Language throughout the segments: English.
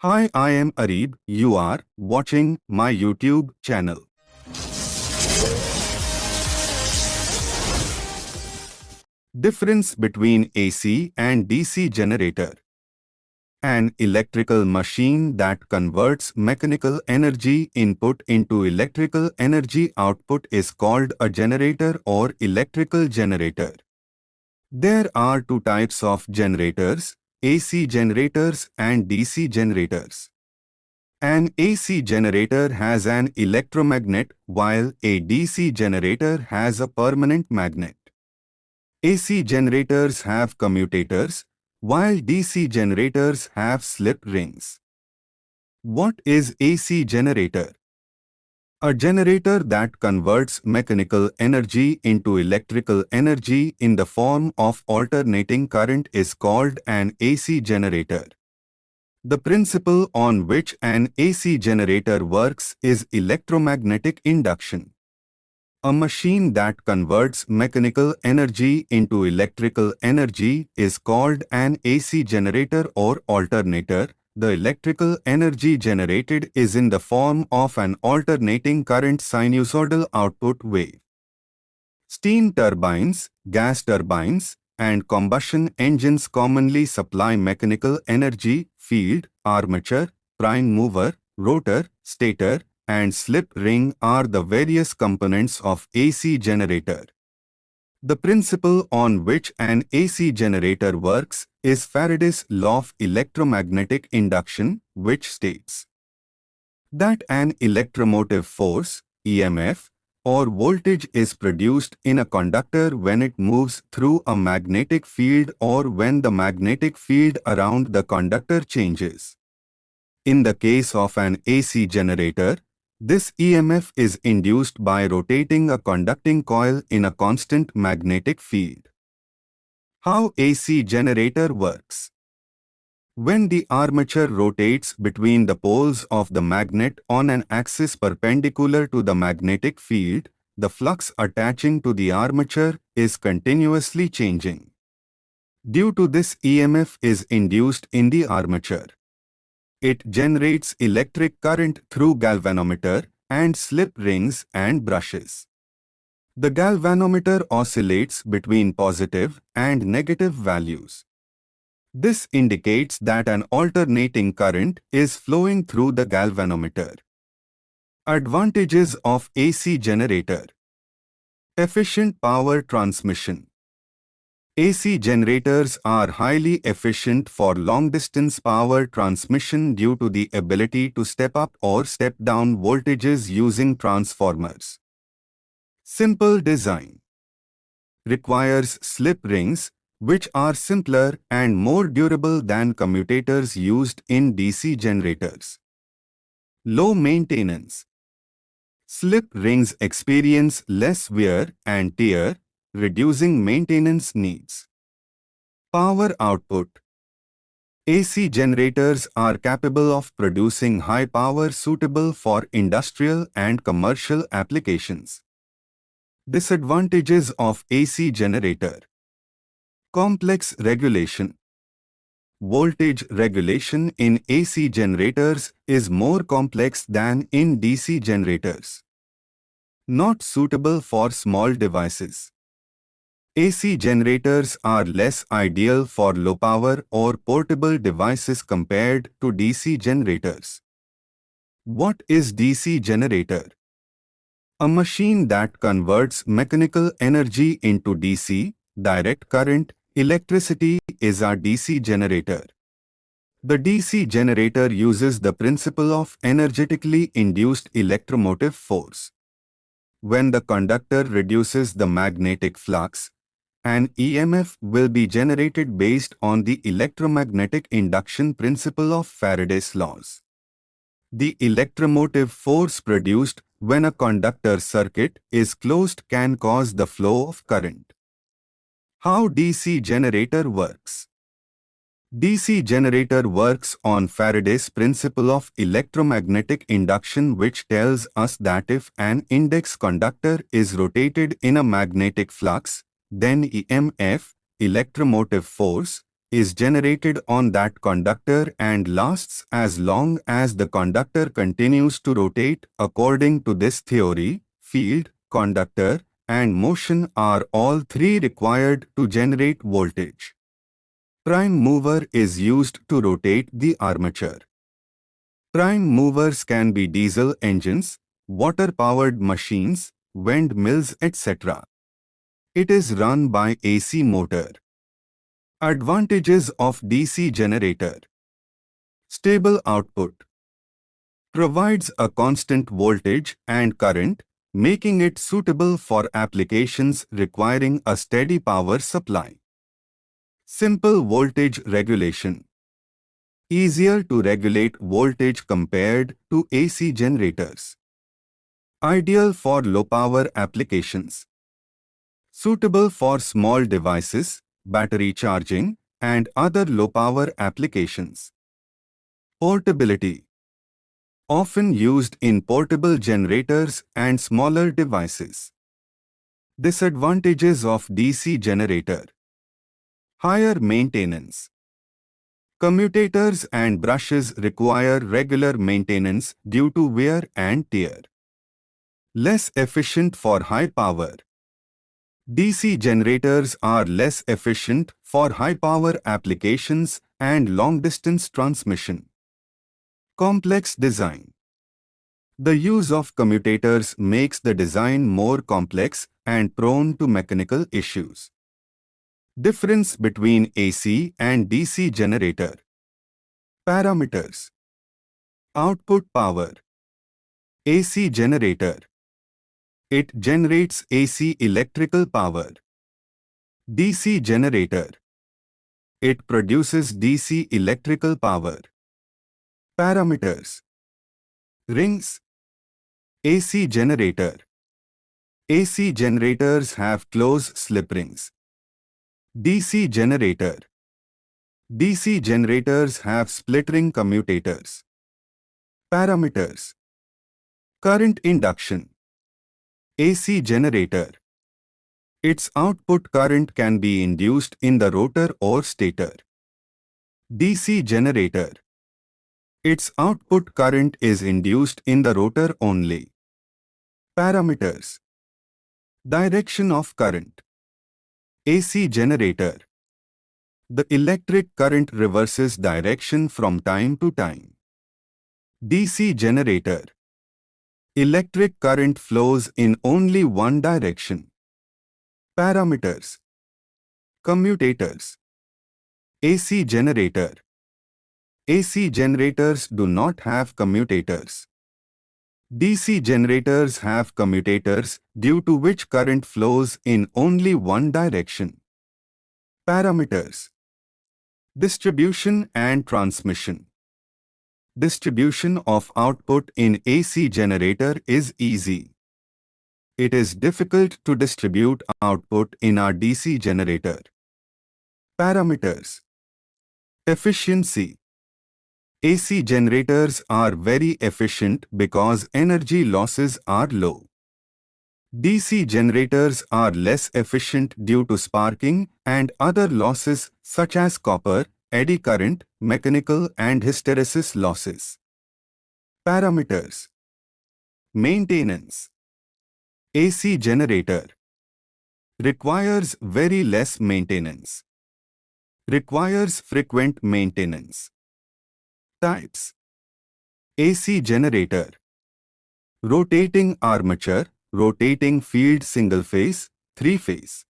Hi, I am Arib. You are watching my YouTube channel. Difference between AC and DC generator. An electrical machine that converts mechanical energy input into electrical energy output is called a generator or electrical generator. There are two types of generators, AC generators and DC generators. An AC generator has an electromagnet while a DC generator has a permanent magnet. AC generators have commutators while DC generators have slip rings. What is AC generator? A generator that converts mechanical energy into electrical energy in the form of alternating current is called an AC generator. The principle on which an AC generator works is electromagnetic induction. A machine that converts mechanical energy into electrical energy is called an AC generator or alternator. The electrical energy generated is in the form of an alternating current sinusoidal output wave. Steam turbines, gas turbines, and combustion engines commonly supply mechanical energy, field, armature, prime mover, rotor, stator, and slip ring are the various components of AC generator. The principle on which an AC generator works is Faraday's law of electromagnetic induction, which states that an electromotive force, EMF, or voltage is produced in a conductor when it moves through a magnetic field or when the magnetic field around the conductor changes. In the case of an AC generator, this EMF is induced by rotating a conducting coil in a constant magnetic field. How AC generator works? When the armature rotates between the poles of the magnet on an axis perpendicular to the magnetic field, the flux attaching to the armature is continuously changing. Due to this, EMF is induced in the armature. It generates electric current through galvanometer and slip rings and brushes. The galvanometer oscillates between positive and negative values. This indicates that an alternating current is flowing through the galvanometer. Advantages of AC generator. Efficient power transmission. AC generators are highly efficient for long-distance power transmission due to the ability to step up or step down voltages using transformers. Simple design. Requires slip rings, which are simpler and more durable than commutators used in DC generators. Low maintenance. Slip rings experience less wear and tear, reducing maintenance needs. Power output. AC generators are capable of producing high power suitable for industrial and commercial applications. Disadvantages of AC generator. Complex regulation. Voltage regulation in AC generators is more complex than in DC generators. Not suitable for small devices. AC generators are less ideal for low-power or portable devices compared to DC generators. What is DC generator? A machine that converts mechanical energy into DC, direct current, electricity is a DC generator. The DC generator uses the principle of energetically induced electromotive force. When the conductor reduces the magnetic flux, an EMF will be generated based on the electromagnetic induction principle of Faraday's laws. The electromotive force produced when a conductor circuit is closed can cause the flow of current. How DC generator works? DC generator works on Faraday's principle of electromagnetic induction, which tells us that if an index conductor is rotated in a magnetic flux, then EMF, electromotive force, is generated on that conductor and lasts as long as the conductor continues to rotate. According to this theory, field, conductor, and motion are all three required to generate voltage. Prime mover is used to rotate the armature. Prime movers can be diesel engines, water-powered machines, windmills, etc. It is run by AC motor. Advantages of DC generator. Stable output. Provides a constant voltage and current, making it suitable for applications requiring a steady power supply. Simple voltage regulation. Easier to regulate voltage compared to AC generators. Ideal for low-power applications. Suitable for small devices, battery charging, and other low-power applications. Portability. Often used in portable generators and smaller devices. Disadvantages of DC generator. Higher maintenance. Commutators and brushes require regular maintenance due to wear and tear. Less efficient for high power. DC generators are less efficient for high-power applications and long-distance transmission. Complex design. The use of commutators makes the design more complex and prone to mechanical issues. Difference between AC and DC generator. Parameters. Output power. AC generator. It generates AC electrical power. DC generator. It produces DC electrical power. Parameters. Rings. AC generator. AC generators have closed slip rings. DC generator. DC generators have split ring commutators. Parameters. Current induction. AC generator. Its output current can be induced in the rotor or stator. DC generator. Its output current is induced in the rotor only. Parameters. Direction of current. AC generator. The electric current reverses direction from time to time. DC generator. Electric current flows in only one direction. Parameters. Commutators. AC generator. AC generators do not have commutators. DC generators have commutators due to which current flows in only one direction. Parameters. Distribution and transmission. Distribution of output in AC generator is easy. It is difficult to distribute output in our DC generator. Parameters. Efficiency. AC generators are very efficient because energy losses are low. DC generators are less efficient due to sparking and other losses such as copper, eddy current, mechanical and hysteresis losses. Parameters. Maintenance. AC generator requires very less maintenance. Requires frequent maintenance. Types. AC generator. Rotating armature, rotating field single-phase, three-phase.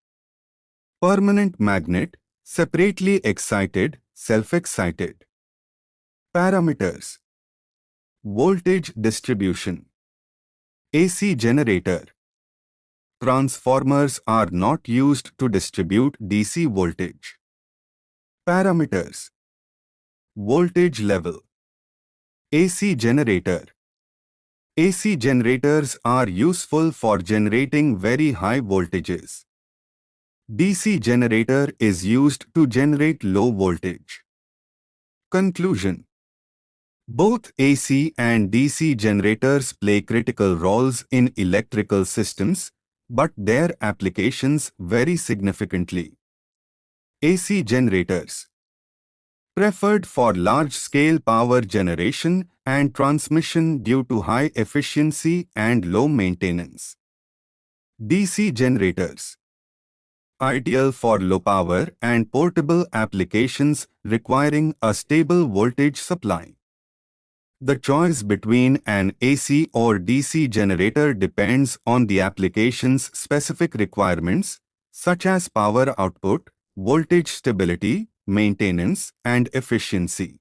Permanent magnet, separately excited, self-excited. Parameters. Voltage distribution. AC generator. Transformers are not used to distribute DC voltage. Parameters. Voltage level. AC generator. AC generators are useful for generating very high voltages. DC generator is used to generate low voltage. Conclusion. Both AC and DC generators play critical roles in electrical systems, but their applications vary significantly. AC generators. Preferred for large-scale power generation and transmission due to high efficiency and low maintenance. DC generators. Ideal for low power and portable applications requiring a stable voltage supply. The choice between an AC or DC generator depends on the application's specific requirements, such as power output, voltage stability, maintenance, and efficiency.